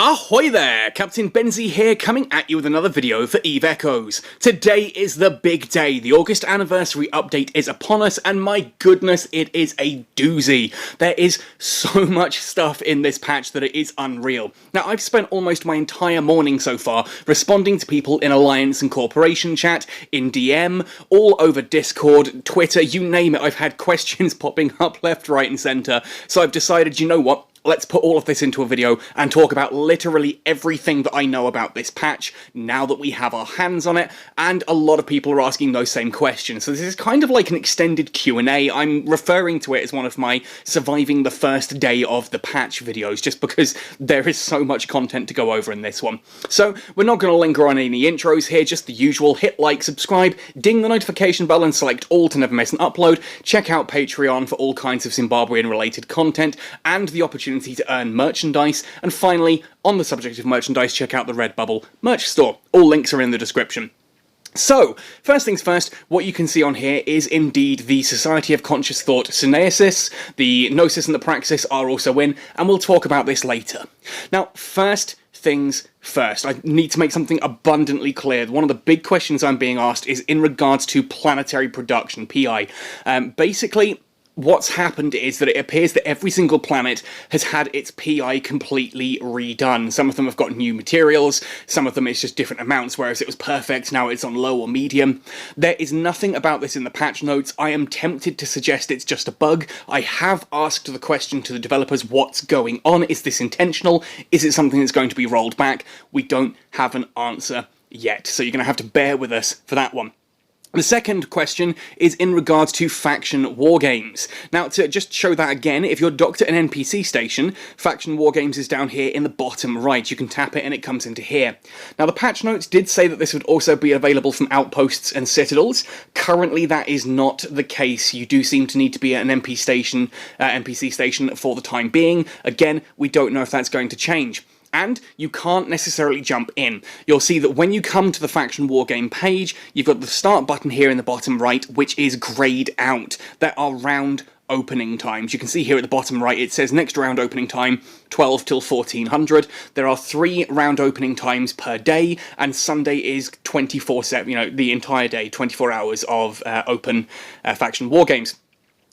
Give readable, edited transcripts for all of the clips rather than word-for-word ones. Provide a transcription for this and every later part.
Ahoy there! Captain Benzie here, coming at you with another video for EVE Echoes. Today is the big day. The August anniversary update is upon us, and my goodness, it is a doozy. There is so much stuff in this patch that it is unreal. Now, I've spent almost my entire morning so far responding to people in Alliance and Corporation chat, in DM, all over Discord, Twitter, you name it. I've had questions popping up left, right, and centre, so I've decided, you know what? Let's put all of this into a video and talk about literally everything that I know about this patch now that we have our hands on it, and a lot of people are asking those same questions. So this is kind of like an extended Q&A. I'm referring to it as one of my surviving the first day of the patch videos, just because there is so much content to go over in this one. So we're not going to linger on any intros here, just the usual: hit like, subscribe, ding the notification bell and select all to never miss an upload. Check out Patreon for all kinds of Zimbabwean related content and the opportunity to earn merchandise, and finally, on the subject of merchandise, check out the Redbubble merch store. All links are in the description. So, first things first, what you can see on here is indeed the Society of Conscious Thought Syneiosis. The Gnosis and the Praxis are also in, and we'll talk about this later. Now, first things first, I need to make something abundantly clear. One of the big questions I'm being asked is in regards to Planetary Production, PI. Basically, what's happened is that it appears that every single planet has had its PI completely redone. Some of them have got new materials, some of them it's just different amounts, whereas it was perfect, now it's on low or medium. There is nothing about this in the patch notes. I am tempted to suggest it's just a bug. I have asked the question to the developers, what's going on? Is this intentional? Is it something that's going to be rolled back? We don't have an answer yet, so you're going to have to bear with us for that one. The second question is in regards to faction wargames. Now, to just show that again, if you're docked at an NPC station, faction wargames is down here in the bottom right. You can tap it and it comes into here. Now, the patch notes did say that this would also be available from outposts and citadels. Currently, that is not the case. You do seem to need to be at an NPC station for the time being. Again, we don't know if that's going to change. And you can't necessarily jump in. You'll see that when you come to the Faction Wargame page, you've got the start button here in the bottom right, which is grayed out. There are round opening times. You can see here at the bottom right, it says next round opening time, 12 till 1400. There are 3 round opening times per day, and Sunday is 24/7, you know, the entire day, 24 hours of open Faction Wargames.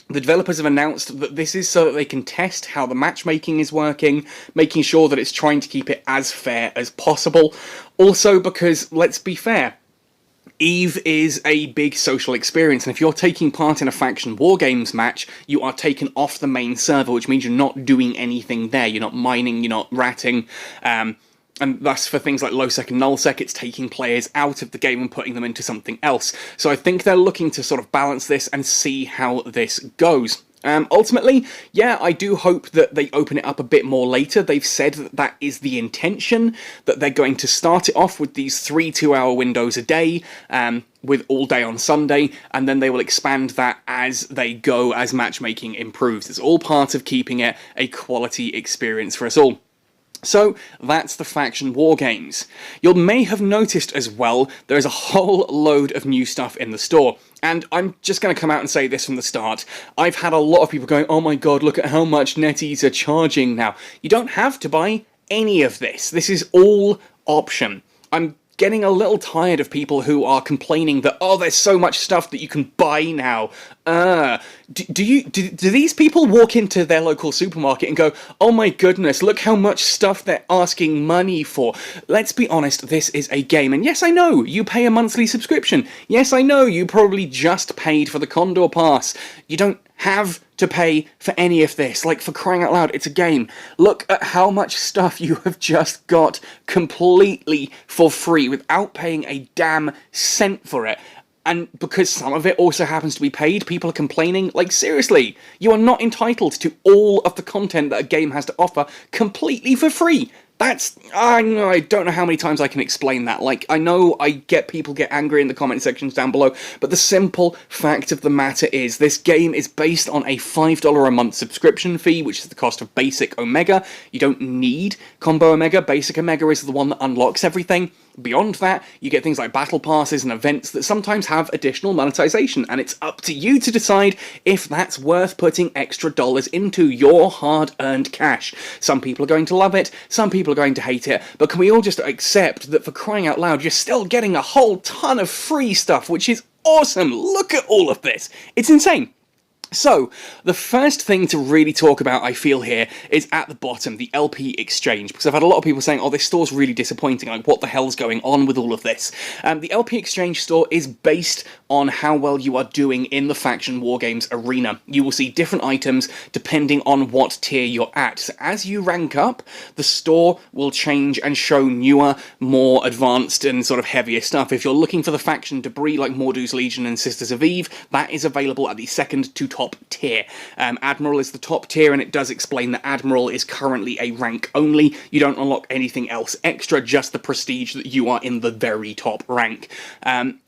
The developers have announced that this is so that they can test how the matchmaking is working, making sure that it's trying to keep it as fair as possible. Also because, let's be fair, EVE is a big social experience, and if you're taking part in a Faction Wargames match, you are taken off the main server, which means you're not doing anything there. You're not mining, you're not ratting, and thus, for things like low-sec and null-sec, it's taking players out of the game and putting them into something else. So I think they're looking to sort of balance this and see how this goes. Ultimately, yeah, I do hope that they open it up a bit more later. They've said that that is the intention, that they're going to start it off with these 3 2-hour windows a day, with all day on Sunday, and then they will expand that as they go, as matchmaking improves. It's all part of keeping it a quality experience for us all. So, that's the Faction Wargames. You may have noticed as well, there is a whole load of new stuff in the store. And I'm just going to come out and say this from the start. I've had a lot of people going, oh my god, look at how much NetEase are charging now. You don't have to buy any of this. This is all option. I'm getting a little tired of people who are complaining that, oh, there's so much stuff that you can buy now. Do these people walk into their local supermarket and go, oh my goodness, look how much stuff they're asking money for? Let's be honest, this is a game, and yes, I know, you pay a monthly subscription. Yes, I know, you probably just paid for the Condor Pass. You don't have to pay for any of this. Like, for crying out loud, it's a game. Look at how much stuff you have just got completely for free without paying a damn cent for it. And because some of it also happens to be paid, people are complaining. Like, seriously, you are not entitled to all of the content that a game has to offer completely for free. That's, I don't know how many times I can explain that. Like, I know I get people get angry in the comment sections down below, but the simple fact of the matter is this game is based on a $5 a month subscription fee, which is the cost of Basic Omega. You don't need Combo Omega. Basic Omega is the one that unlocks everything. Beyond that, you get things like battle passes and events that sometimes have additional monetization, and it's up to you to decide if that's worth putting extra dollars into your hard-earned cash. Some people are going to love it, some people are going to hate it, but can we all just accept that, for crying out loud, you're still getting a whole ton of free stuff, which is awesome. Look at all of this. It's insane. So, the first thing to really talk about, I feel here, is at the bottom, the LP exchange, because I've had a lot of people saying, oh, this store's really disappointing, like, what the hell's going on with all of this? The LP exchange store is based on how well you are doing in the faction wargames arena. You will see different items depending on what tier you're at. So as you rank up, the store will change and show newer, more advanced and sort of heavier stuff. If you're looking for the faction debris like Mordu's Legion and Sisters of Eve, that is available at the second to top tier. Admiral is the top tier, and it does explain that Admiral is currently a rank only. You don't unlock anything else extra, just the prestige that you are in the very top rank.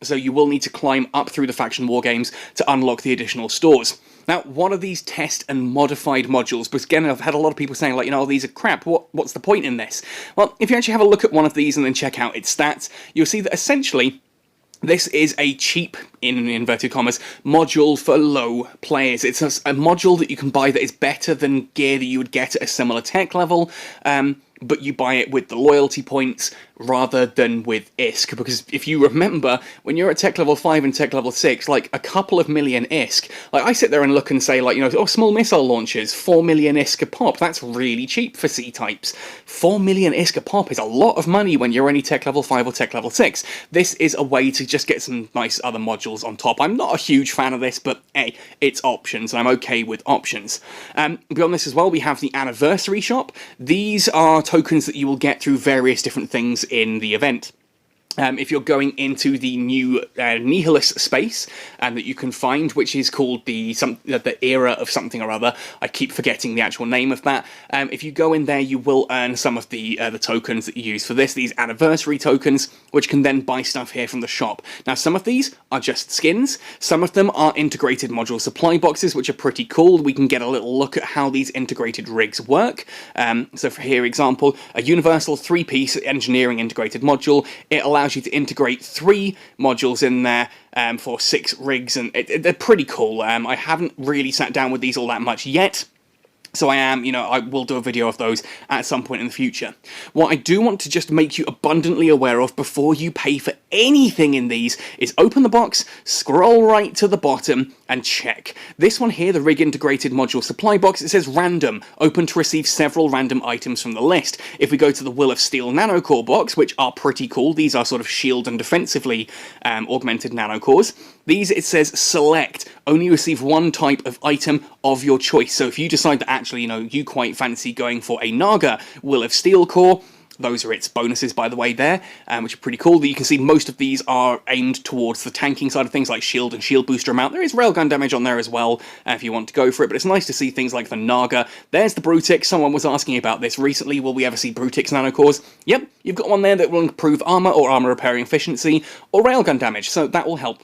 So you will need to climb up through the faction wargames to unlock the additional stores. Now, what are these test and modified modules? Because again, I've had a lot of people saying, like, you know, oh, these are crap, what's the point in this? Well, if you actually have a look at one of these and then check out its stats, you'll see that essentially this is a cheap, in inverted commas, module for low players. It's a module that you can buy that is better than gear that you would get at a similar tech level, but you buy it with the loyalty points rather than with ISK, because if you remember, when you're at tech level 5 and tech level 6, like, a couple of million ISK, like, I sit there and look and say, like, you know, oh, small missile launchers, 4 million ISK a pop, that's really cheap for C-types. 4 million ISK a pop is a lot of money when you're only tech level 5 or tech level 6. This is a way to just get some nice other modules on top. I'm not a huge fan of this, but hey, it's options, and I'm okay with options. Beyond this as well, we have the anniversary shop. These are tokens that you will get through various different things in the event. If you're going into the new Nihilist space that you can find, which is called the era of something or other, I keep forgetting the actual name of that. If you go in there, you will earn some of the tokens that you use for this, these anniversary tokens, which can then buy stuff here from the shop. Now, some of these are just skins, some of them are integrated module supply boxes, which are pretty cool. We can get a little look at how these integrated rigs work. So for here example, a universal 3-piece engineering integrated module. It allows you to integrate 3 modules in there for 6 rigs, and they're pretty cool. I haven't really sat down with these all that much yet, so I will do a video of those at some point in the future. What I do want to just make you abundantly aware of before you pay for anything in these is open the box, scroll right to the bottom, and check. This one here, the Rig Integrated Module Supply Box, it says random, open to receive several random items from the list. If we go to the Will of Steel Nanocore box, which are pretty cool, these are sort of shield and defensively augmented nanocores, these, it says select, only receive one type of item of your choice. So if you decide that actually, you know, you quite fancy going for a Naga Will of Steel core, those are its bonuses, by the way, there, which are pretty cool. You can see most of these are aimed towards the tanking side of things, like shield and shield booster amount. There is railgun damage on there as well, if you want to go for it, but it's nice to see things like the Naga. There's the Brutix. Someone was asking about this recently. Will we ever see Brutix nanocores? Yep, you've got one there that will improve armor or armor repairing efficiency or railgun damage, so that will help.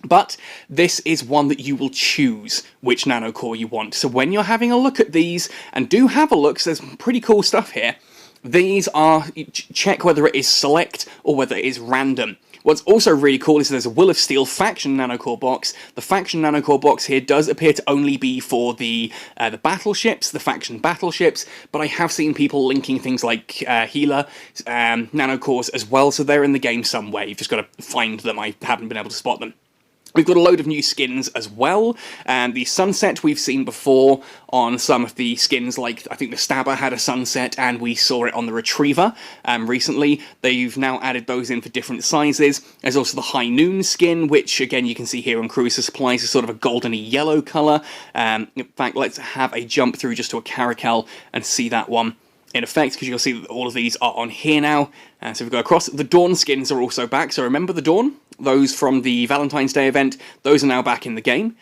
But this is one that you will choose which nanocore you want. So when you're having a look at these, and do have a look, so there's some pretty cool stuff here, these are, check whether it is select or whether it is random. What's also really cool is there's a Will of Steel Faction Nanocore box. The Faction Nanocore box here does appear to only be for the battleships, the Faction battleships, but I have seen people linking things like Healer Nanocores as well, so they're in the game somewhere. You've just got to find them. I haven't been able to spot them. We've got a load of new skins as well, and the Sunset we've seen before on some of the skins, like I think the Stabber had a Sunset, and we saw it on the Retriever recently. They've now added those in for different sizes. There's also the High Noon skin, which again you can see here on Cruiser Supplies is sort of a goldeny yellow colour. In fact, let's have a jump through just to a Caracal and see that one in effect, because you'll see that all of these are on here now. So if we go across, the Dawn skins are also back. So remember the Dawn? Those from the Valentine's Day event, those are now back in the game.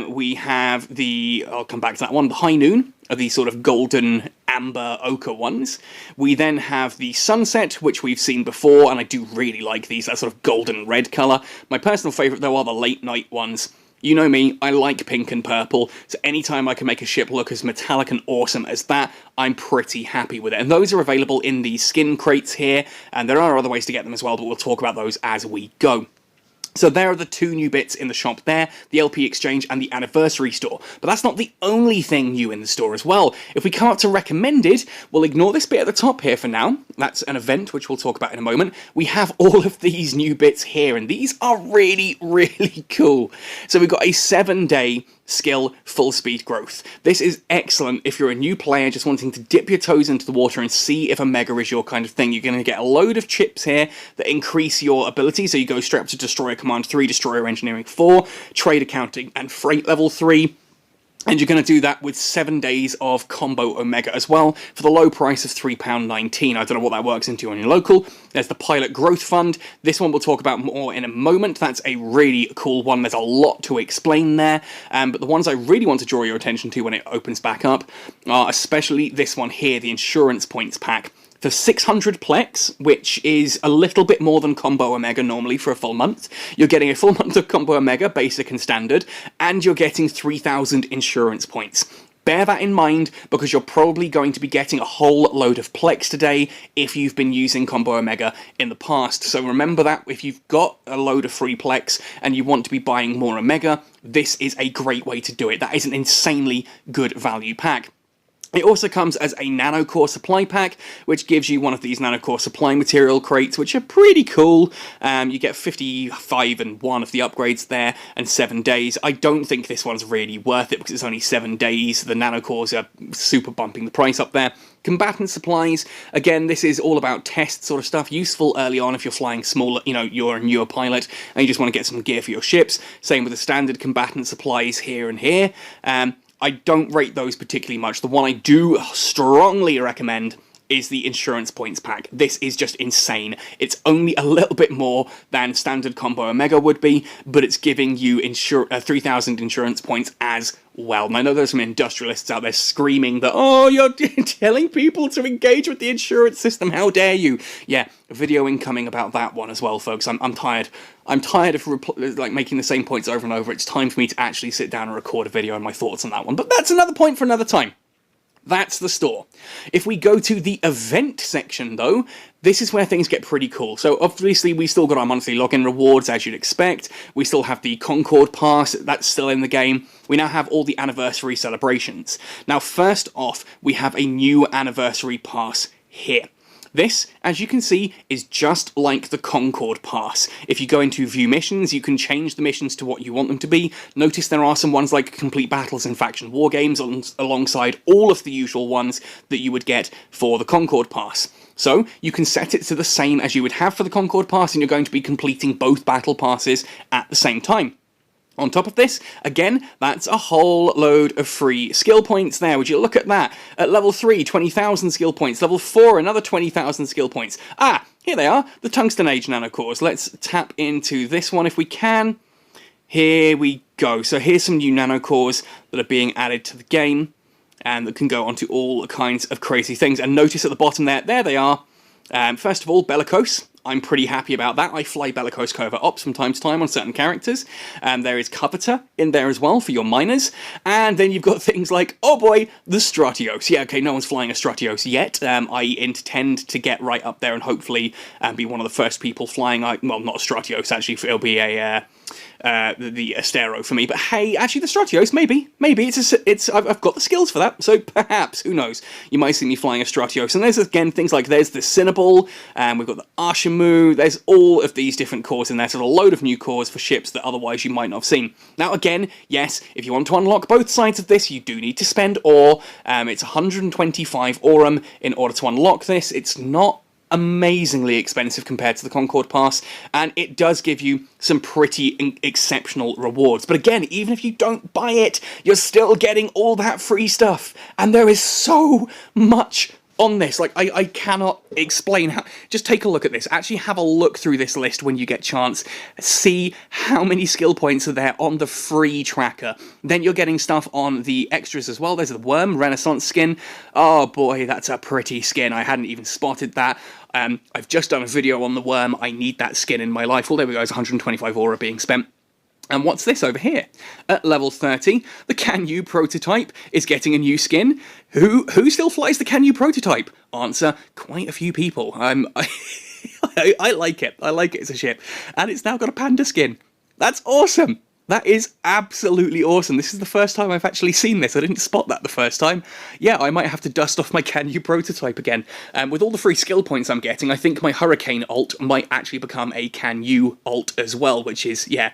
We have the, I'll come back to that one, the High Noon, are these sort of golden amber ochre ones. We then have the Sunset, which we've seen before, and I do really like these, that sort of golden red colour. My personal favourite, though, are the Late Night ones, You know me, I like pink and purple, so anytime I can make a ship look as metallic and awesome as that, I'm pretty happy with it. And those are available in the skin crates here, and there are other ways to get them as well, but we'll talk about those as we go. So there are the two new bits in the shop there, the LP Exchange and the Anniversary Store. But that's not the only thing new in the store as well. If we come up to Recommended, we'll ignore this bit at the top here for now. That's an event, which we'll talk about in a moment. We have all of these new bits here, and these are really, really cool. So we've got a 7-day skill full speed growth. This is excellent if you're a new player just wanting to dip your toes into the water and see if a mega is your kind of thing. You're going to get a load of chips here that increase your ability, so you go straight up to Destroyer Command 3, Destroyer Engineering 4, Trade Accounting and Freight level 3. And you're going to do that with 7 days of Combo Omega as well, for the low price of £3.19. I don't know what that works into on your local. There's the Pilot Growth Fund. This one we'll talk about more in a moment. That's a really cool one. There's a lot to explain there. But the ones I really want to draw your attention to when it opens back up are especially this one here, the Insurance Points Pack. For 600 Plex, which is a little bit more than Combo Omega normally for a full month, you're getting a full month of Combo Omega, Basic and Standard, and you're getting 3,000 insurance points. Bear that in mind, because you're probably going to be getting a whole load of Plex today if you've been using Combo Omega in the past. So remember that if you've got a load of free Plex and you want to be buying more Omega, this is a great way to do it. That is an insanely good value pack. It also comes as a nanocore supply pack, which gives you one of these nanocore supply material crates, which are pretty cool. You get 55 and 1 of the upgrades there, and 7 days. I don't think this one's really worth it, because it's only 7 days. The nanocores are super bumping the price up there. Combatant supplies, again, this is all about test sort of stuff, useful early on if you're flying smaller, you know, you're a newer pilot, and you just want to get some gear for your ships. Same with the standard combatant supplies here and here. I don't rate those particularly much. The one I do strongly recommend is the Insurance Points Pack. This is just insane. It's only a little bit more than standard Combo Omega would be, but it's giving you 3,000 insurance points as well. And I know there's some industrialists out there screaming that, oh, you're telling people to engage with the insurance system, how dare you? Yeah, a video incoming about that one as well, folks. I'm tired. I'm tired of making the same points over and over. It's time for me to actually sit down and record a video on my thoughts on that one. But that's another point for another time. That's the store. If we go to the event section, though, this is where things get pretty cool. So obviously we still got our monthly login rewards, as you'd expect. We still have the Concorde Pass, that's still in the game. We now have all the anniversary celebrations. Now, first off, we have a new anniversary pass here. This, as you can see, is just like the Concorde Pass. If you go into View Missions, you can change the missions to what you want them to be. Notice there are some ones like Complete Battles and Faction War Games alongside all of the usual ones that you would get for the Concorde Pass. So, you can set it to the same as you would have for the Concorde Pass, and you're going to be completing both battle passes at the same time. On top of this, again, that's a whole load of free skill points there. Would you look at that? At level 3, 20,000 skill points. Level 4, another 20,000 skill points. Ah, here they are, the Tungsten Age nanocores. Let's tap into this one if we can. Here we go. So here's some new nanocores that are being added to the game, and that can go onto all kinds of crazy things. And notice at the bottom there they are. First of all, Bellicose. I'm pretty happy about that. I fly Bellicose Covert Ops from time to time on certain characters. There is Coveter in there as well for your miners. And then you've got things like, oh boy, the Stratios. Yeah, okay, no one's flying a Stratios yet. I intend to get right up there and hopefully be one of the first people flying, well, not a Stratios, actually, it'll be a... the Astero for me, but hey, actually the Stratios, maybe, I've got the skills for that, so perhaps, who knows, you might see me flying a Stratios. And there's, again, things like, there's the Cinnaball, and we've got the Arshamu, there's all of these different cores in there, so there's a load of new cores for ships that otherwise you might not have seen. Now again, yes, if you want to unlock both sides of this, you do need to spend ore. It's 125 Aurum in order to unlock this. It's not amazingly expensive compared to the Concorde Pass, and it does give you some pretty exceptional rewards. But again, even if you don't buy it, you're still getting all that free stuff, and there is so much on this. Like, I cannot explain how. Just take a look at this. Actually have a look through this list when you get chance. See how many skill points are there on the free tracker. Then you're getting stuff on the extras as well. There's the Worm Renaissance skin. Oh boy, that's a pretty skin. I hadn't even spotted that. I've just done a video on the Worm. I need that skin in my life. Well, there we go. It's 125 aura being spent. And what's this over here? At level 30, the Can You prototype is getting a new skin. Who still flies the Can You prototype? Answer, quite a few people. I like it. I like it as a ship. And it's now got a panda skin. That's awesome. That is absolutely awesome. This is the first time I've actually seen this. I didn't spot that the first time. Yeah, I might have to dust off my Can You prototype again. With all the free skill points I'm getting, I think my Hurricane alt might actually become a Can You alt as well, which is, yeah,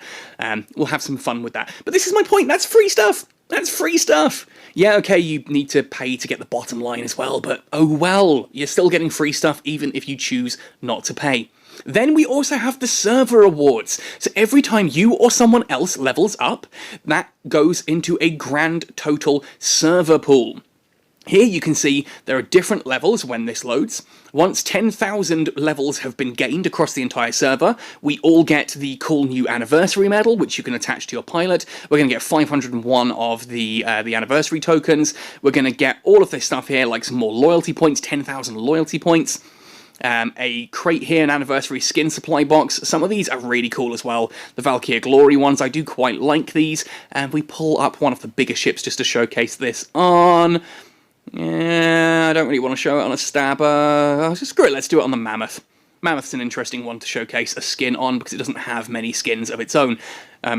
we'll have some fun with that. But this is my point. That's free stuff. That's free stuff. Yeah, okay, you need to pay to get the bottom line as well, but oh well, you're still getting free stuff even if you choose not to pay. Then we also have the server rewards. So every time you or someone else levels up, that goes into a grand total server pool. Here you can see there are different levels when this loads. Once 10,000 levels have been gained across the entire server, we all get the cool new anniversary medal, which you can attach to your pilot. We're going to get 501 of the anniversary tokens. We're going to get all of this stuff here, like some more loyalty points, 10,000 loyalty points. A crate here, an anniversary skin supply box. Some of these are really cool as well. The Valkyrie Glory ones, I do quite like these. And we pull up one of the bigger ships just to showcase this on. Yeah, I don't really want to show it on a Stabber. Screw it, let's do it on the Mammoth. Mammoth's an interesting one to showcase a skin on because it doesn't have many skins of its own,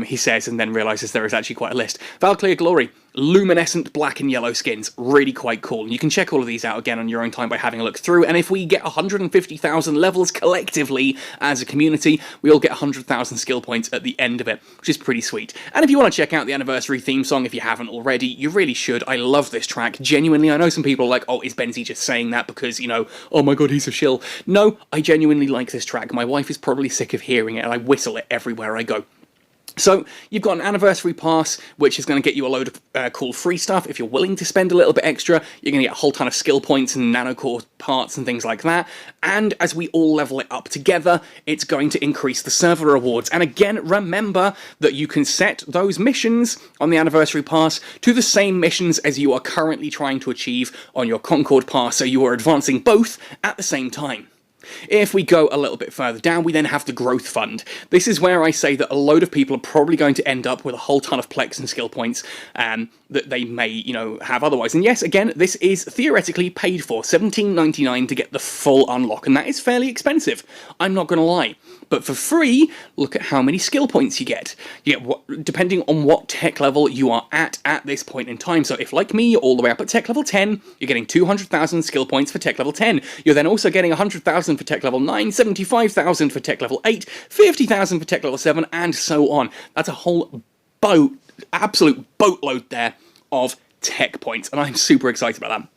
he says, and then realises there is actually quite a list. Valkyrie Glory, luminescent black and yellow skins, really quite cool. And you can check all of these out again on your own time by having a look through, and if we get 150,000 levels collectively as a community, we all get 100,000 skill points at the end of it, which is pretty sweet. And if you want to check out the anniversary theme song, if you haven't already, you really should. I love this track, genuinely. I know some people are like, oh, is Benzie just saying that because, you know, oh my god, he's a shill. No, I genuinely like this track. My wife is probably sick of hearing it, and I whistle it everywhere I go. So, you've got an anniversary pass, which is going to get you a load of cool free stuff. If you're willing to spend a little bit extra, you're going to get a whole ton of skill points and nanocore parts and things like that. And as we all level it up together, it's going to increase the server rewards. And again, remember that you can set those missions on the anniversary pass to the same missions as you are currently trying to achieve on your Concord pass, so you are advancing both at the same time. If we go a little bit further down, we then have the growth fund. This is where I say that a load of people are probably going to end up with a whole ton of plex and skill points that they may, you know, have otherwise. And yes, again, this is theoretically paid for, $17.99 to get the full unlock, and that is fairly expensive. I'm not going to lie. But for free, look at how many skill points you get. You get depending on what tech level you are at this point in time. So if, like me, you're all the way up at tech level 10, you're getting 200,000 skill points for tech level 10. You're then also getting 100,000 for tech level 9, 75,000 for tech level 8, 50,000 for tech level 7, and so on. That's a whole absolute boatload there of tech points, and I'm super excited about that.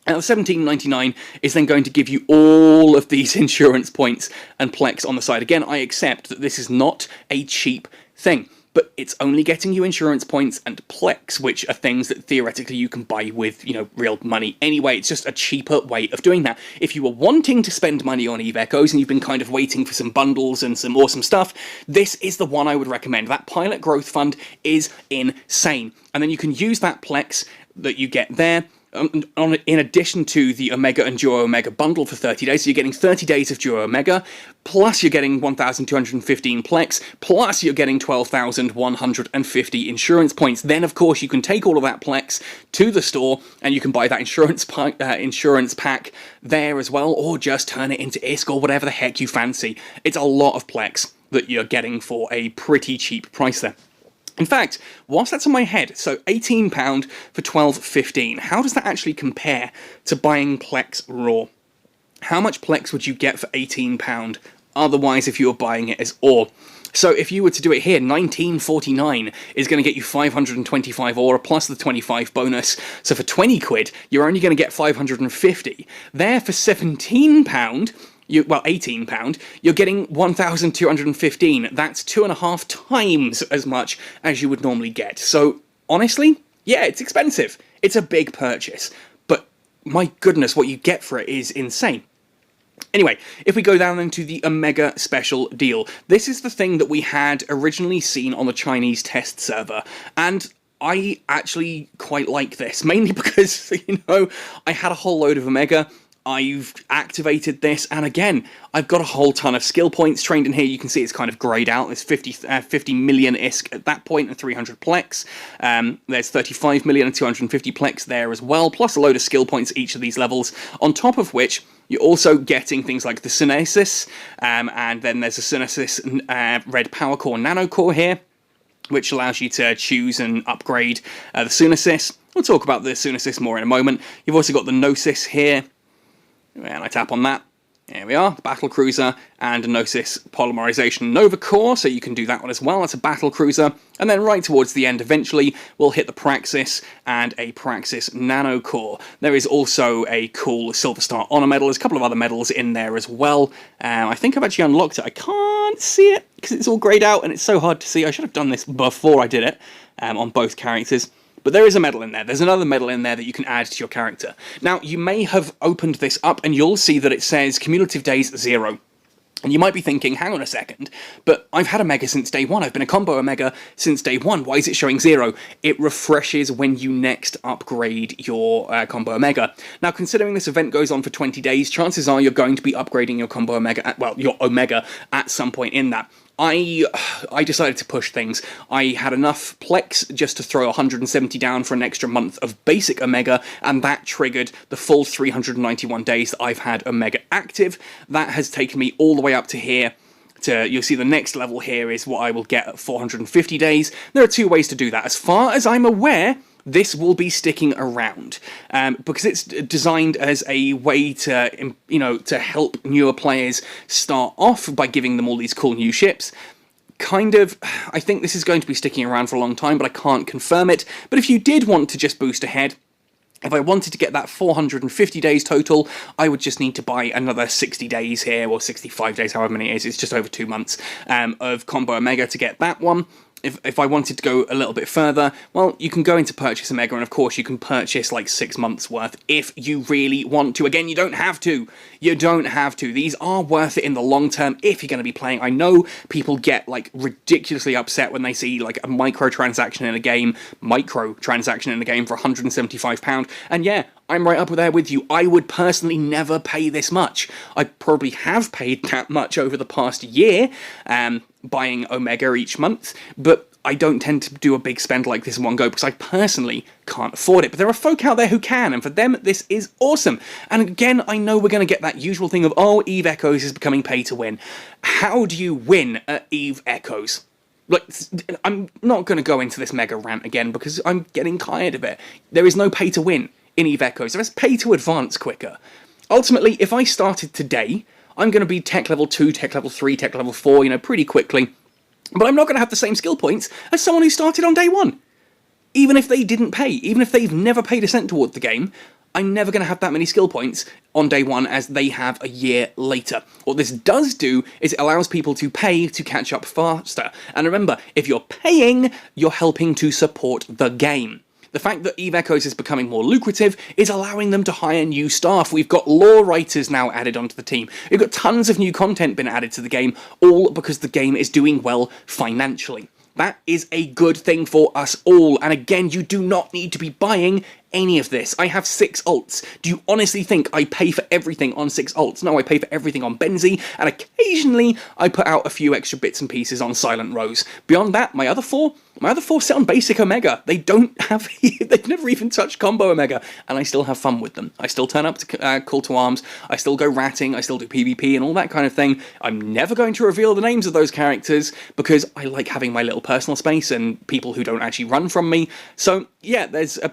Now, $17.99 is then going to give you all of these insurance points and plex on the side. Again, I accept that this is not a cheap thing, but it's only getting you insurance points and plex, which are things that theoretically you can buy with, you know, real money anyway. It's just a cheaper way of doing that. If you were wanting to spend money on Eve Echoes and you've been kind of waiting for some bundles and some awesome stuff, this is the one I would recommend. That Pilot Growth Fund is insane. And then you can use that plex that you get there in addition to the Omega and Duo Omega bundle for 30 days, so you're getting 30 days of Duo Omega, plus you're getting 1,215 plex, plus you're getting 12,150 insurance points. Then, of course, you can take all of that plex to the store, and you can buy that insurance pack there as well, or just turn it into ISK or whatever the heck you fancy. It's a lot of plex that you're getting for a pretty cheap price there. In fact, whilst that's in my head, so £18 for 12.15, how does that actually compare to buying Plex Raw? How much Plex would you get for £18 otherwise if you were buying it as ore? So if you were to do it here, £19.49 is going to get you 525 ore plus the 25 bonus. So for 20 quid, you're only going to get 550. There for £17, £18, you're getting 1,215. That's 2.5 times as much as you would normally get. So, honestly, yeah, it's expensive. It's a big purchase. But, my goodness, what you get for it is insane. Anyway, if we go down into the Omega Special Deal, this is the thing that we had originally seen on the Chinese test server, and I actually quite like this, mainly because, you know, I had a whole load of Omega. I've activated this, and again, I've got a whole ton of skill points trained in here. You can see it's kind of greyed out. There's 50 million ISK at that point and 300 plex. There's 35 million and 250 plex there as well, plus a load of skill points at each of these levels, on top of which you're also getting things like the Synesis, and then there's a Synesis Red Power Core Nano Core here, which allows you to choose and upgrade the Synesis. We'll talk about the Synesis more in a moment. You've also got the Gnosis here, and I tap on that. There we are, the Battle Cruiser, and a Gnosis Polymerization Nova Core, so you can do that one as well. That's a Battle Cruiser. And then right towards the end, eventually, we'll hit the Praxis and a Praxis Nano Core. There is also a cool Silver Star Honor Medal. There's a couple of other medals in there as well. I think I've actually unlocked it. I can't see it because it's all greyed out and it's so hard to see. I should have done this before I did it on both characters. But there is a medal in there. There's another medal in there that you can add to your character. Now, you may have opened this up and you'll see that it says cumulative days 0. And you might be thinking, hang on a second, but I've had Omega since day 1. I've been a combo Omega since day 1. Why is it showing 0? It refreshes when you next upgrade your combo Omega. Now, considering this event goes on for 20 days, chances are you're going to be upgrading your combo Omega, your Omega at some point in that. I decided to push things. I had enough Plex just to throw 170 down for an extra month of basic Omega, and that triggered the full 391 days that I've had Omega active. That has taken me all the way up to here. You'll see the next level here is what I will get at 450 days. There are 2 ways to do that. As far as I'm aware, this will be sticking around because it's designed as a way to, to help newer players start off by giving them all these cool new ships. I think this is going to be sticking around for a long time, but I can't confirm it. But if you did want to just boost ahead, if I wanted to get that 450 days total, I would just need to buy another 60 days here, or 65 days, however many it is. It's just over 2 months of Combo Omega to get that one. If I wanted to go a little bit further, well, you can go into Purchase Omega, and of course you can purchase like 6 months worth if you really want to. Again, you don't have to. You don't have to. These are worth it in the long term if you're going to be playing. I know people get like ridiculously upset when they see like a microtransaction in a game for £175, and yeah, I'm right up there with you. I would personally never pay this much. I probably have paid that much over the past year, buying Omega each month, but I don't tend to do a big spend like this in one go because I personally can't afford it. But there are folk out there who can, and for them, this is awesome. And again, I know we're going to get that usual thing of, oh, Eve Echoes is becoming pay to win. How do you win at Eve Echoes? Like, I'm not going to go into this mega rant again because I'm getting tired of it. There is no pay to win in Eve Echoes. There is pay to advance quicker. Ultimately, if I started today, I'm going to be tech level 2, tech level 3, tech level 4, pretty quickly. But I'm not going to have the same skill points as someone who started on day 1. Even if they didn't pay, even if they've never paid a cent towards the game, I'm never going to have that many skill points on day 1 as they have a year later. What this does do is it allows people to pay to catch up faster. And remember, if you're paying, you're helping to support the game. The fact that Eve Echoes is becoming more lucrative is allowing them to hire new staff. We've got lore writers now added onto the team. We've got tons of new content been added to the game, all because the game is doing well financially. That is a good thing for us all. And again, you do not need to be buying any of this. I have 6 alts. Do you honestly think I pay for everything on 6 alts? No, I pay for everything on Benzie, and occasionally I put out a few extra bits and pieces on Silent Rose. Beyond that, my other four sit on basic Omega. They don't have, they've never even touched combo Omega, and I still have fun with them. I still turn up to Call to Arms, I still go ratting, I still do PvP and all that kind of thing. I'm never going to reveal the names of those characters because I like having my little personal space and people who don't actually run from me. So yeah, there's a,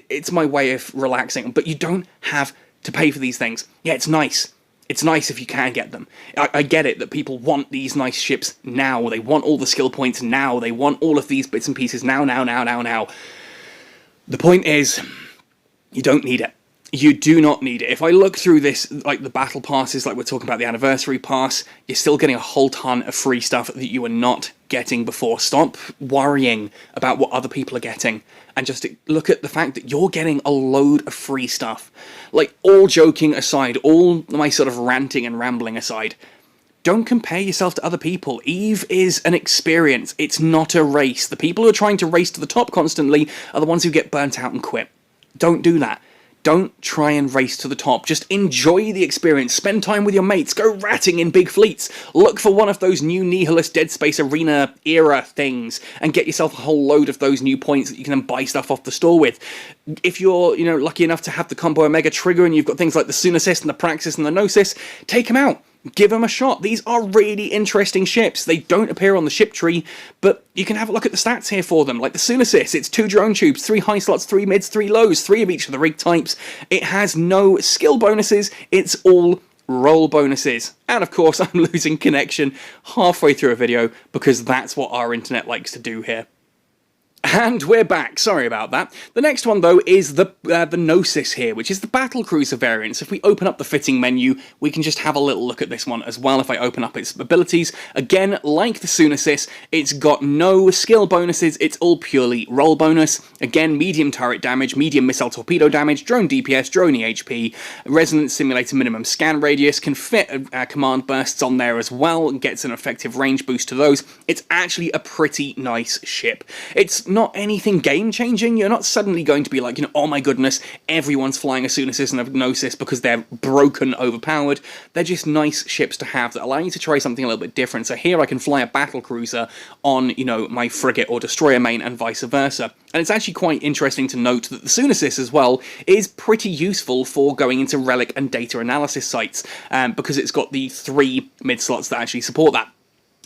it's my way of relaxing, but you don't have to pay for these things. Yeah, it's nice. It's nice if you can get them. I get it that people want these nice ships now. They want all the skill points now. They want all of these bits and pieces now. The point is, you don't need it. You do not need it. If I look through this, like the battle passes, like we're talking about the anniversary pass, you're still getting a whole ton of free stuff that you were not getting before. Stop worrying about what other people are getting and just look at the fact that you're getting a load of free stuff. Like, all joking aside, all my sort of ranting and rambling aside, don't compare yourself to other people. Eve is an experience. It's not a race. The people who are trying to race to the top constantly are the ones who get burnt out and quit. Don't do that. Don't try and race to the top. Just enjoy the experience. Spend time with your mates. Go ratting in big fleets. Look for one of those new Nihilist Dead Space Arena era things and get yourself a whole load of those new points that you can then buy stuff off the store with. If you're, lucky enough to have the Combo Omega trigger and you've got things like the Sunasis and the Praxis and the Gnosis, take them out. Give them a shot. These are really interesting ships. They don't appear on the ship tree, but you can have a look at the stats here for them. Like the Sunasis, it's 2 drone tubes, 3 high slots, 3 mids, 3 lows, 3 of each of the rig types. It has no skill bonuses, it's all roll bonuses. And of course, I'm losing connection halfway through a video because that's what our internet likes to do here. And we're back, sorry about that. The next one, though, is the Gnosis here, which is the Battlecruiser variant. So if we open up the fitting menu, we can just have a little look at this one as well if I open up its abilities. Again, like the Sunasis, it's got no skill bonuses, it's all purely roll bonus. Again, medium turret damage, medium missile torpedo damage, drone DPS, drone EHP, resonance simulator minimum scan radius, can fit command bursts on there as well, and gets an effective range boost to those. It's actually a pretty nice ship. It's not anything game-changing. You're not suddenly going to be like, oh my goodness, everyone's flying a Sunasis and a Gnosis because they're broken, overpowered. They're just nice ships to have that allow you to try something a little bit different. So here I can fly a battlecruiser on, my frigate or destroyer main and vice versa. And it's actually quite interesting to note that the Sunasis as well is pretty useful for going into relic and data analysis sites because it's got the 3 mid-slots that actually support that.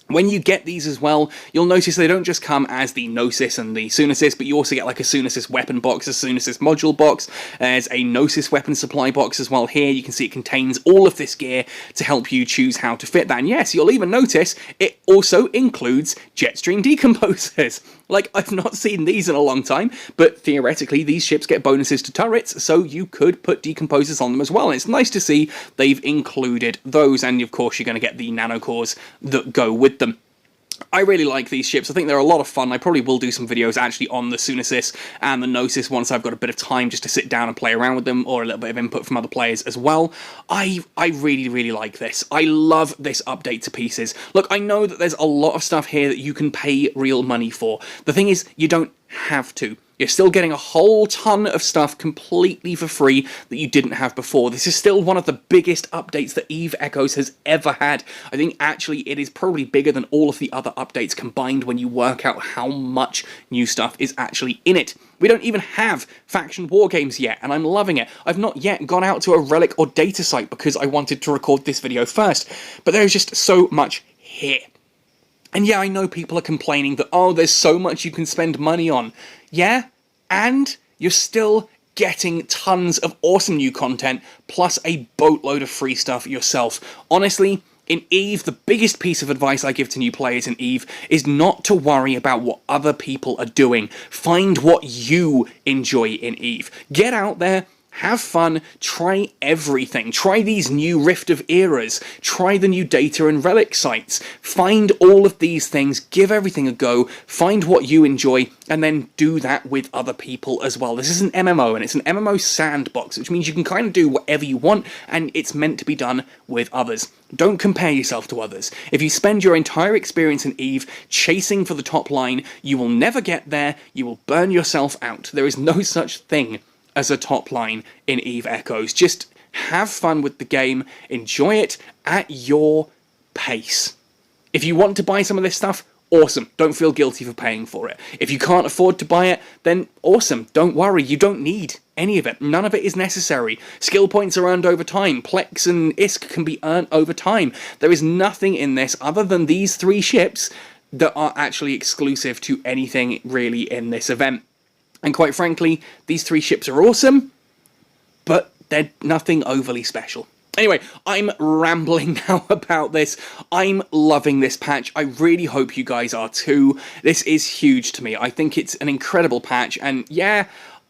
When you get these as well, you'll notice they don't just come as the Gnosis and the Sunasis, but you also get like a Sunasis weapon box, a Sunasis module box, there's a Gnosis weapon supply box as well here. You can see it contains all of this gear to help you choose how to fit that. And yes, you'll even notice it also includes Jetstream decomposers. Like, I've not seen these in a long time, but theoretically these ships get bonuses to turrets, so you could put decomposers on them as well. And it's nice to see they've included those, and of course you're going to get the nanocores that go with them. I really like these ships. I think they're a lot of fun. I probably will do some videos actually on the Sunasis and the Gnosis once I've got a bit of time just to sit down and play around with them, or a little bit of input from other players as well. I really, really like this. I love this update to pieces. Look, I know that there's a lot of stuff here that you can pay real money for. The thing is, you don't have to. You're still getting a whole ton of stuff completely for free that you didn't have before. This is still one of the biggest updates that Eve Echoes has ever had. I think actually it is probably bigger than all of the other updates combined when you work out how much new stuff is actually in it. We don't even have faction war games yet, and I'm loving it. I've not yet gone out to a relic or data site because I wanted to record this video first, but there's just so much here. And yeah, I know people are complaining that, oh, there's so much you can spend money on. Yeah, and you're still getting tons of awesome new content, plus a boatload of free stuff yourself. Honestly, in EVE, the biggest piece of advice I give to new players in EVE is not to worry about what other people are doing. Find what you enjoy in EVE. Get out there, have fun, try everything. Try these new Rift of Eras, try the new data and relic sites. Find all of these things, give everything a go, find what you enjoy, and then do that with other people as well. This is an MMO, and it's an MMO sandbox, which means you can kind of do whatever you want, and it's meant to be done with others. Don't compare yourself to others. If you spend your entire experience in EVE chasing for the top line, you will never get there, you will burn yourself out. There is no such thing as a top line in EVE Echoes. Just have fun with the game, enjoy it at your pace. If you want to buy some of this stuff, awesome. Don't feel guilty for paying for it. If you can't afford to buy it, then awesome. Don't worry, you don't need any of it. None of it is necessary. Skill points are earned over time. Plex and ISK can be earned over time. There is nothing in this other than these 3 ships that are actually exclusive to anything really in this event. And quite frankly, these 3 ships are awesome, but they're nothing overly special. Anyway, I'm rambling now about this. I'm loving this patch. I really hope you guys are too. This is huge to me. I think it's an incredible patch, and yeah,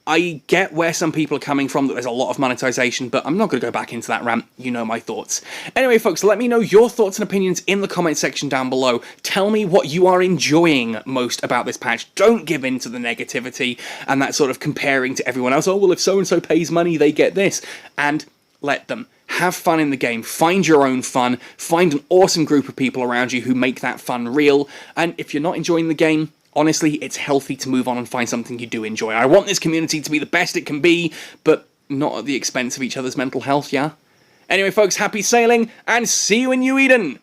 I get where some people are coming from, that there's a lot of monetization, but I'm not going to go back into that rant. You know my thoughts. Anyway, folks, let me know your thoughts and opinions in the comment section down below. Tell me what you are enjoying most about this patch. Don't give in to the negativity and that sort of comparing to everyone else. Oh, well, if so-and-so pays money, they get this. And let them. Have fun in the game. Find your own fun. Find an awesome group of people around you who make that fun real. And if you're not enjoying the game, honestly, it's healthy to move on and find something you do enjoy. I want this community to be the best it can be, but not at the expense of each other's mental health, yeah? Anyway, folks, happy sailing, and see you in New Eden!